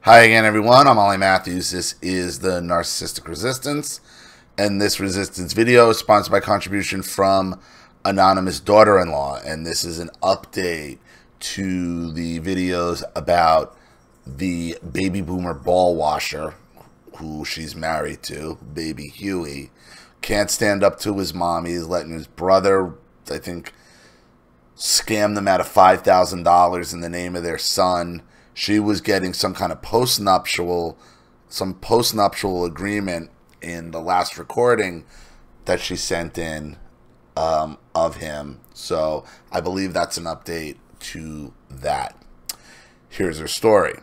Hi again, everyone. I'm Ollie Matthews. This is the Narcissistic Resistance, and this resistance video is sponsored by contribution from anonymous daughter-in-law, and this is an update to the videos about the baby boomer ball washer who she's married to, baby Huey. Can't stand up to his mom. He's letting his brother, I think, scam them out of $5,000 in the name of their son. She was getting some kind of post-nuptial agreement in the last recording that she sent in of him. So I believe that's an update to that. Here's her story.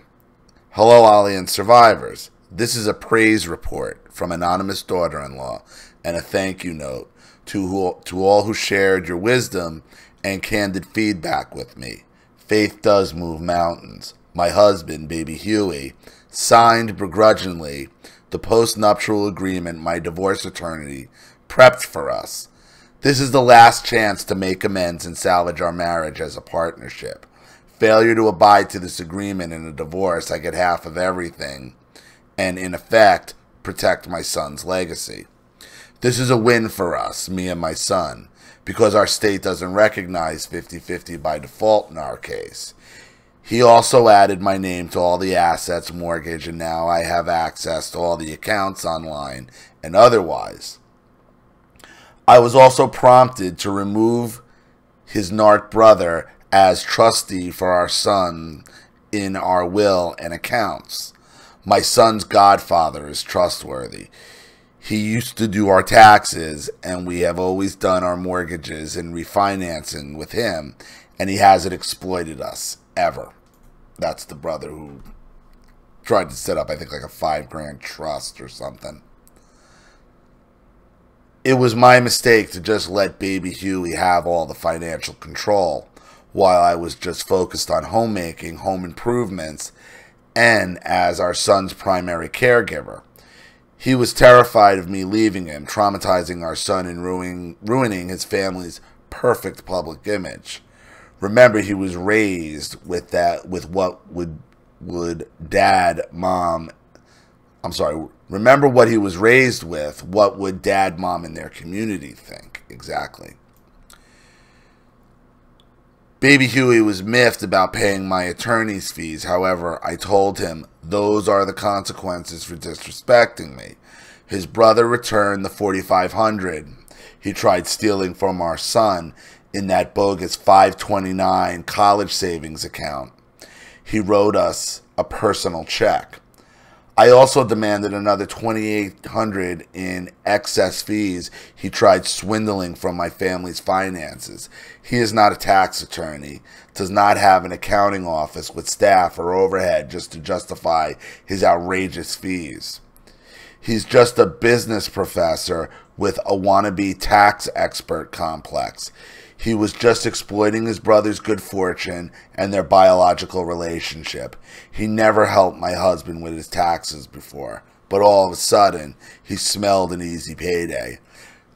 Hello, Ollie and survivors. This is a praise report from anonymous daughter-in-law and a thank you note to all who shared your wisdom and candid feedback with me. Faith does move mountains. My husband, baby Huey, signed begrudgingly the post-nuptial agreement my divorce attorney prepped for us. This is the last chance to make amends and salvage our marriage as a partnership. Failure to abide to this agreement in a divorce, I get half of everything, and in effect, protect my son's legacy. This is a win for us, me and my son, because our state doesn't recognize 50-50 by default in our case. He also added my name to all the assets, mortgage, and now I have access to all the accounts online and otherwise. I was also prompted to remove his narc brother as trustee for our son in our will and accounts. My son's godfather is trustworthy. He used to do our taxes, and we have always done our mortgages and refinancing with him, and he hasn't exploited us, ever. That's the brother who tried to set up, I think, like a $5,000 trust or something. It was my mistake to just let baby Huey have all the financial control while I was just focused on homemaking, home improvements, and as our son's primary caregiver. He was terrified of me leaving him, traumatizing our son and ruining his family's perfect public image. Remember, he was raised with what would dad, mom, I'm sorry, remember what he was raised with, what would dad, mom, and their community think, exactly. Baby Huey was miffed about paying my attorney's fees. However, I told him those are the consequences for disrespecting me. His brother returned the $4,500 he tried stealing from our son in that bogus 529 college savings account. He wrote us a personal check. I also demanded another $2,800 in excess fees he tried swindling from my family's finances. He is not a tax attorney, does not have an accounting office with staff or overhead just to justify his outrageous fees. He's just a business professor with a wannabe tax expert complex. He was just exploiting his brother's good fortune and their biological relationship. He never helped my husband with his taxes before, but all of a sudden, he smelled an easy payday.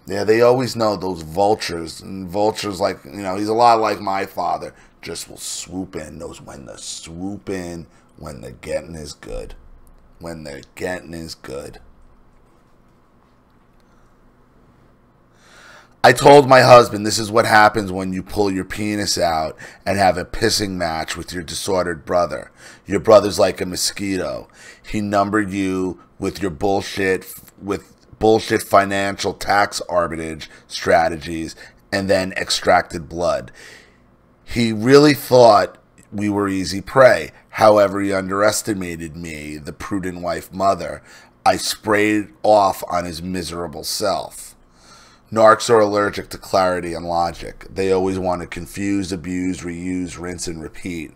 Yeah, they always know those vultures, and vultures, like, you know, he's a lot like my father, just will swoop in. Knows when to swoop in, when the getting is good. When the getting is good. I told my husband this is what happens when you pull your penis out and have a pissing match with your disordered brother. Your brother's like a mosquito. He numbered you with your bullshit financial tax arbitrage strategies and then extracted blood. He really thought we were easy prey. However, he underestimated me, the prudent wife mother. I sprayed off on his miserable self. Narcs are allergic to clarity and logic. They always want to confuse, abuse, reuse, rinse, and repeat.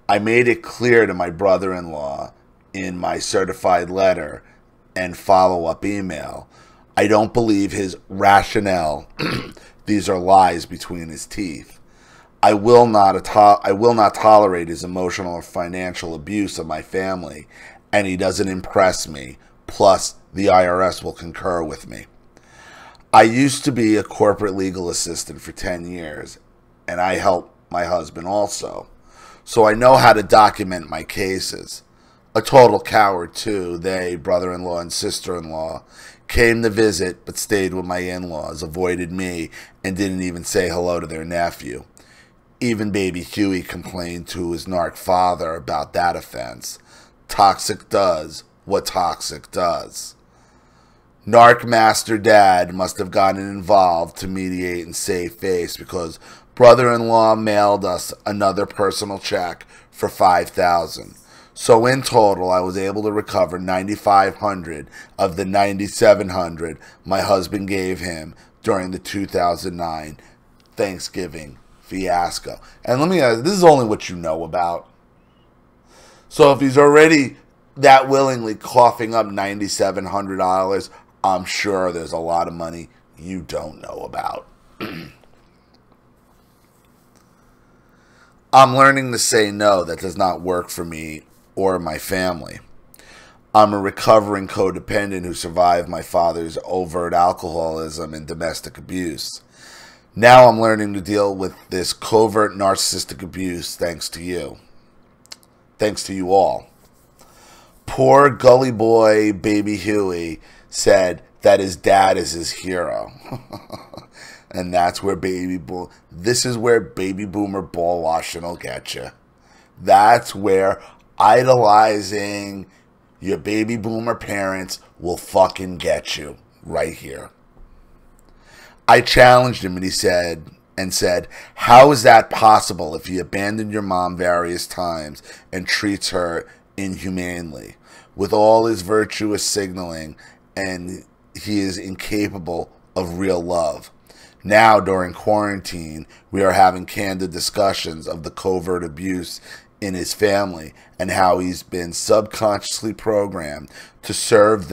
I made it clear to my brother-in-law in my certified letter and follow-up email. I don't believe his rationale. These are lies between his teeth. I will not tolerate his emotional or financial abuse of my family, and he doesn't impress me. Plus, the IRS will concur with me. I used to be a corporate legal assistant for 10 years, and I helped my husband also. So I know how to document my cases. A total coward, too. They, brother-in-law and sister-in-law, came to visit but stayed with my in-laws, avoided me, and didn't even say hello to their nephew. Even baby Huey complained to his narc father about that offense. Toxic does what toxic does. Narc master dad must have gotten involved to mediate and save face because brother-in-law mailed us another personal check for $5,000. So in total, I was able to recover $9,500 of the $9,700 my husband gave him during the 2009 Thanksgiving fiasco. And let me ask, this is only what you know about. So if he's already that willingly coughing up $9,700, I'm sure there's a lot of money you don't know about. I'm learning to say no. That does not work for me or my family. I'm a recovering codependent who survived my father's overt alcoholism and domestic abuse. Now I'm learning to deal with this covert narcissistic abuse thanks to you. Thanks to you all. Poor gully boy baby Huey said that his dad is his hero. And that's where this is where baby boomer ball washing will get you. That's where idolizing your baby boomer parents will fucking get you. Right here. I challenged him and he said, how is that possible if he abandoned your mom various times and treats her inhumanely with all his virtuous signaling, and he is incapable of real love? Now, during quarantine, we are having candid discussions of the covert abuse in his family and how he's been subconsciously programmed to serve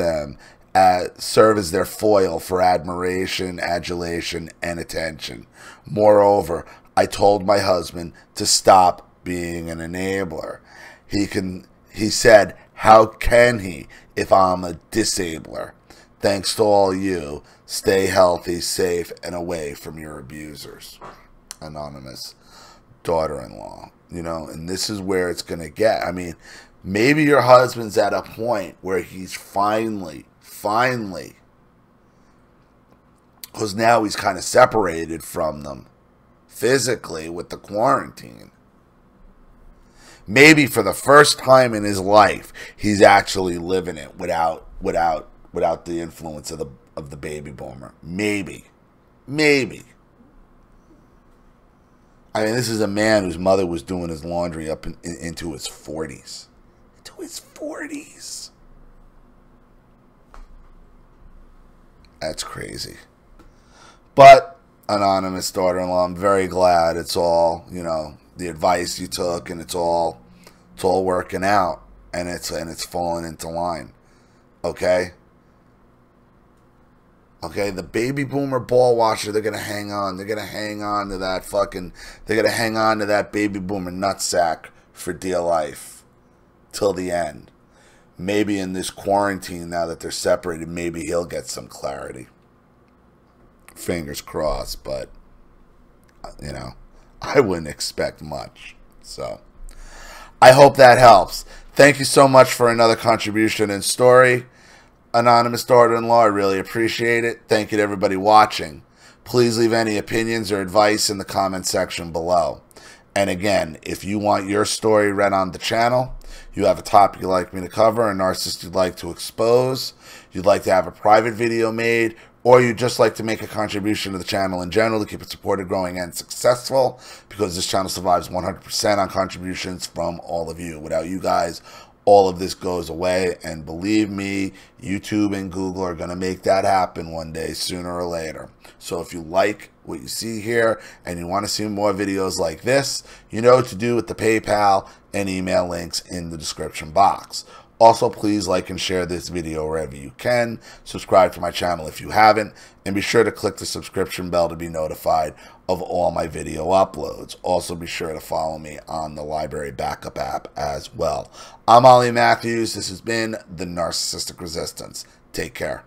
as their foil for admiration, adulation, and attention. Moreover, I told my husband to stop being an enabler. He said, how can he if I'm a disabler? Thanks to all you. Stay healthy, safe, and away from your abusers. Anonymous daughter-in-law. You know, and this is where it's going to get. I mean, maybe your husband's at a point where he's finally, because now he's kind of separated from them physically with the quarantine. Maybe for the first time in his life, he's actually living it without the influence of the baby boomer. Maybe. I mean, this is a man whose mother was doing his laundry up into his 40s. Into his 40s. That's crazy. But, anonymous daughter-in-law, I'm very glad it's all, you know, the advice you took, and it's all working out, and it's falling into line. Okay? Okay, the baby boomer ball washer, they're going to hang on. They're going to hang on to that they're going to hang on to that baby boomer nutsack for dear life till the end. Maybe in this quarantine, now that they're separated, maybe he'll get some clarity. Fingers crossed, but, you know, I wouldn't expect much. So, I hope that helps. Thank you so much for another contribution and story. Anonymous daughter-in-law, I really appreciate it. Thank you to everybody watching. Please leave any opinions or advice in the comment section below. And again, if you want your story read on the channel, you have a topic you'd like me to cover, a narcissist you'd like to expose, you'd like to have a private video made, or you'd just like to make a contribution to the channel in general to keep it supported, growing, and successful, because this channel survives 100% on contributions from all of you. Without you guys, all of this goes away, and believe me, YouTube and Google are going to make that happen one day, sooner or later. So if you like what you see here and you want to see more videos like this, you know what to do with the PayPal and email links in the description box. Also, please like and share this video wherever you can. Subscribe to my channel if you haven't, and be sure to click the subscription bell to be notified of all my video uploads. Also, be sure to follow me on the Library Backup app as well. I'm Ollie Matthews. This has been The Narcissistic Resistance. Take care.